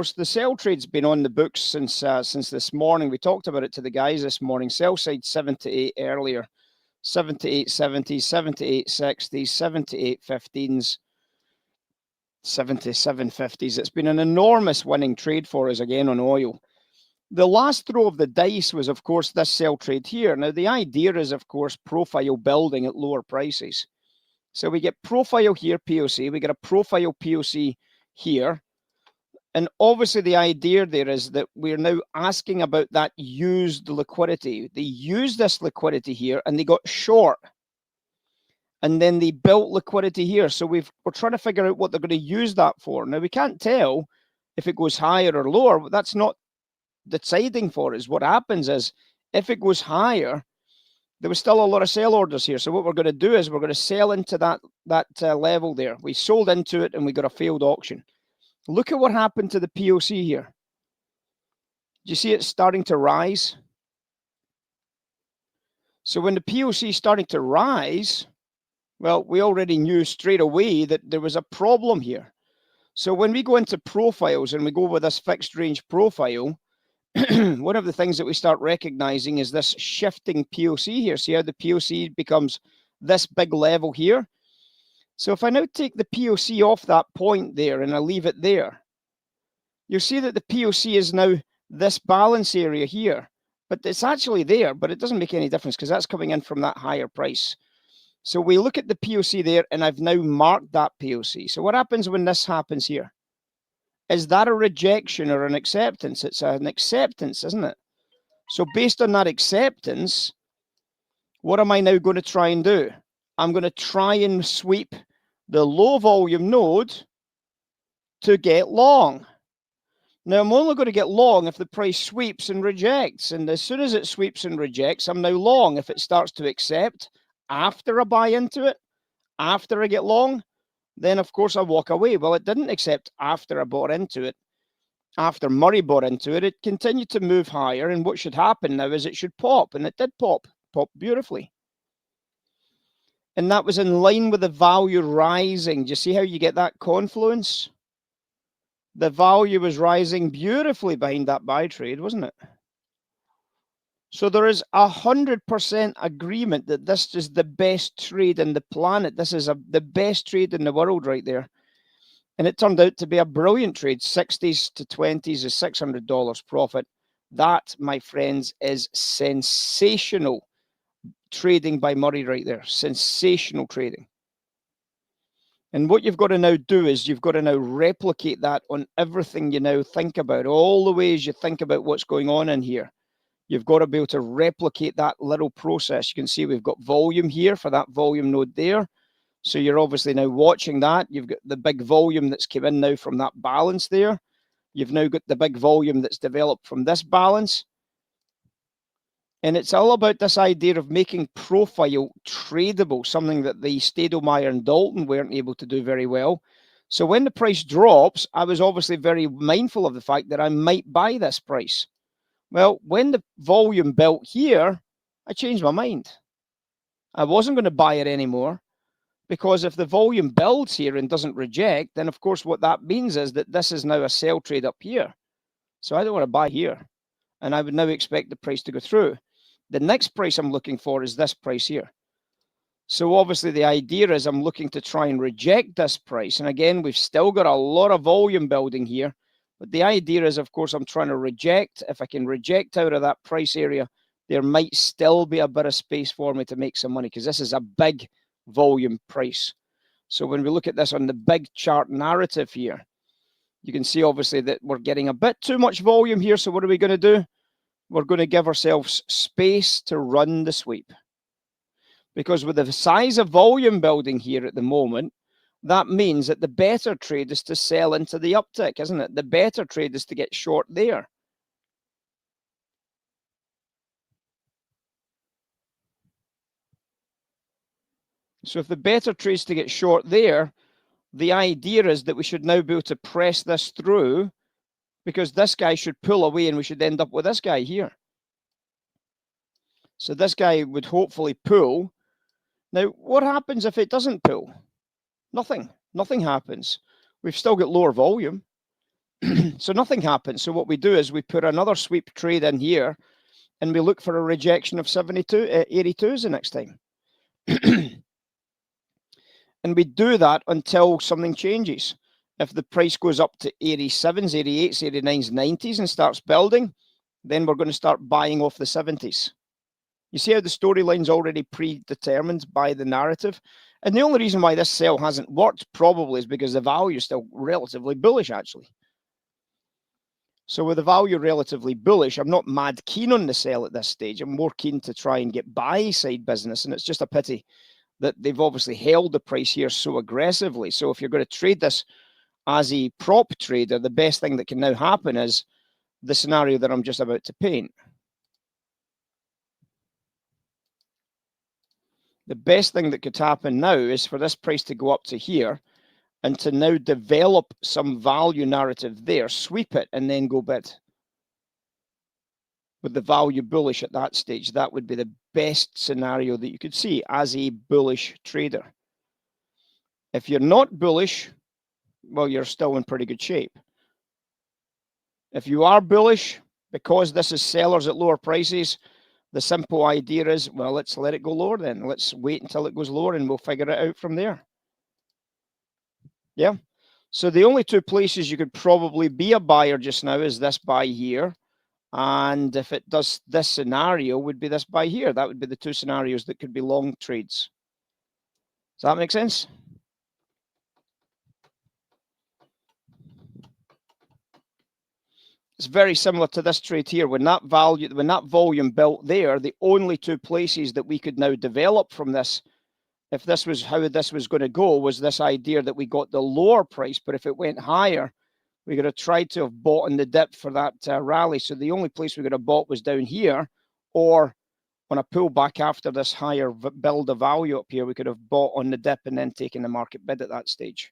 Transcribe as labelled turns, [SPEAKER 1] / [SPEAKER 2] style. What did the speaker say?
[SPEAKER 1] course, the sell trade's been on the books since this morning. We talked about it to the guys this morning. Sell side 7 to 8 earlier, 7 to 8.70s, 7 to 8.60s, 7 to 8.15s, 7 to 7.50s. It's been an enormous winning trade for us again on oil. The last throw of the dice was, of course, this sell trade here. Now, the idea is, of course, profile building at lower prices. So we get profile here, POC. We get a profile POC here. And obviously the idea there is that we're now asking about that used liquidity. They used this liquidity here and they got short. And then they built liquidity here. So we're trying to figure out what they're going to use that for. Now, we can't tell if it goes higher or lower, but that's not deciding for us. What happens is if it goes higher, there was still a lot of sell orders here. So what we're going to do is we're going to sell into that level there. We sold into it and we got a failed auction. Look at what happened to the POC here. Do you see it starting to rise? So when the POC started to rise, well, we already knew straight away that there was a problem here. So when we go into profiles and we go with this fixed range profile, one of the things that we start recognizing is this shifting POC here. See how the POC becomes this big level here? So if I now take the POC off that point there and I leave it there, you'll see that the POC is now this balance area here, but it's actually there, but it doesn't make any difference because that's coming in from that higher price. So we look at the POC there and I've now marked that POC. So what happens when this happens here? Is that a rejection or an acceptance? It's an acceptance, isn't it? So based on that acceptance, what am I now going to try and do? I'm going to try and sweep the low volume node to get long. Now, I'm only going to get long if the price sweeps and rejects. And as soon as it sweeps and rejects, I'm now long. If it starts to accept after I buy into it, after I get long, then of course I walk away. Well, it didn't accept after I bought into it. After Murray bought into it, it continued to move higher. And what should happen now is it should pop. And it did pop beautifully. And that was in line with the value rising. Do you see how you get that confluence? The value was rising beautifully behind that buy trade, wasn't it? So there is 100% agreement that this is the best trade in the planet. This is the best trade in the world right there. And it turned out to be a brilliant trade. 60s to 20s is $600 profit. That, my friends, is sensational trading by Murray right there. Sensational trading. And what you've got to now do is you've got to now replicate that on everything you now think about. All the ways you think about what's going on in here. You've got to be able to replicate that little process. You can see we've got volume here for that volume node there. So you're obviously now watching that. You've got the big volume that's come in now from that balance there. You've now got the big volume that's developed from this balance. And it's all about this idea of making profile tradable, something that the Stadelmeyer and Dalton weren't able to do very well. So when the price drops, I was obviously very mindful of the fact that I might buy this price. Well, when the volume built here, I changed my mind. I wasn't going to buy it anymore because if the volume builds here and doesn't reject, then of course what that means is that this is now a sell trade up here. So I don't want to buy here. And I would now expect the price to go through. The next price I'm looking for is this price here. So obviously the idea is I'm looking to try and reject this price. And again, we've still got a lot of volume building here. But the idea is, of course, I'm trying to reject. If I can reject out of that price area, there might still be a bit of space for me to make some money because this is a big volume price. So when we look at this on the big chart narrative here, you can see obviously that we're getting a bit too much volume here. So what are we going to do? We're going to give ourselves space to run the sweep. Because with the size of volume building here at the moment, that means that the better trade is to sell into the uptick, isn't it? The better trade is to get short there. So if the better trade is to get short there, the idea is that we should now be able to press this through because this guy should pull away and we should end up with this guy here. So this guy would hopefully pull. Now, what happens if it doesn't pull? Nothing. Nothing happens. We've still got lower volume. So nothing happens. So what we do is we put another sweep trade in here, and we look for a rejection of 82s the next time. And we do that until something changes. If the price goes up to 87s, 88s, 89s, 90s and starts building, then we're going to start buying off the 70s. You see how the storyline's already predetermined by the narrative? And the only reason why this sell hasn't worked probably is because the value is still relatively bullish, actually. So with the value relatively bullish, I'm not mad keen on the sell at this stage. I'm more keen to try and get buy side business. And it's just a pity that they've obviously held the price here so aggressively. So if you're going to trade this as a prop trader, the best thing that can now happen is the scenario that I'm just about to paint. The best thing that could happen now is for this price to go up to here and to now develop some value narrative there, sweep it, and then go bid. With the value bullish at that stage, that would be the best scenario that you could see as a bullish trader. If you're not bullish, well, you're still in pretty good shape. If you are bullish, because this is sellers at lower prices, the simple idea is, well, let's let it go lower then. Let's wait until it goes lower and we'll figure it out from there. Yeah. So the only two places you could probably be a buyer just now is this buy here. And if it does this scenario, would be this buy here. That would be the two scenarios that could be long trades. Does that make sense? It's very similar to this trade here. When that volume built there, the only two places that we could now develop from this, if this was how this was going to go, was this idea that we got the lower price, but if it went higher, we could have tried to have bought in the dip for that rally. So the only place we could have bought was down here, or on a pullback after this higher build of value up here, we could have bought on the dip and then taken the market bid at that stage.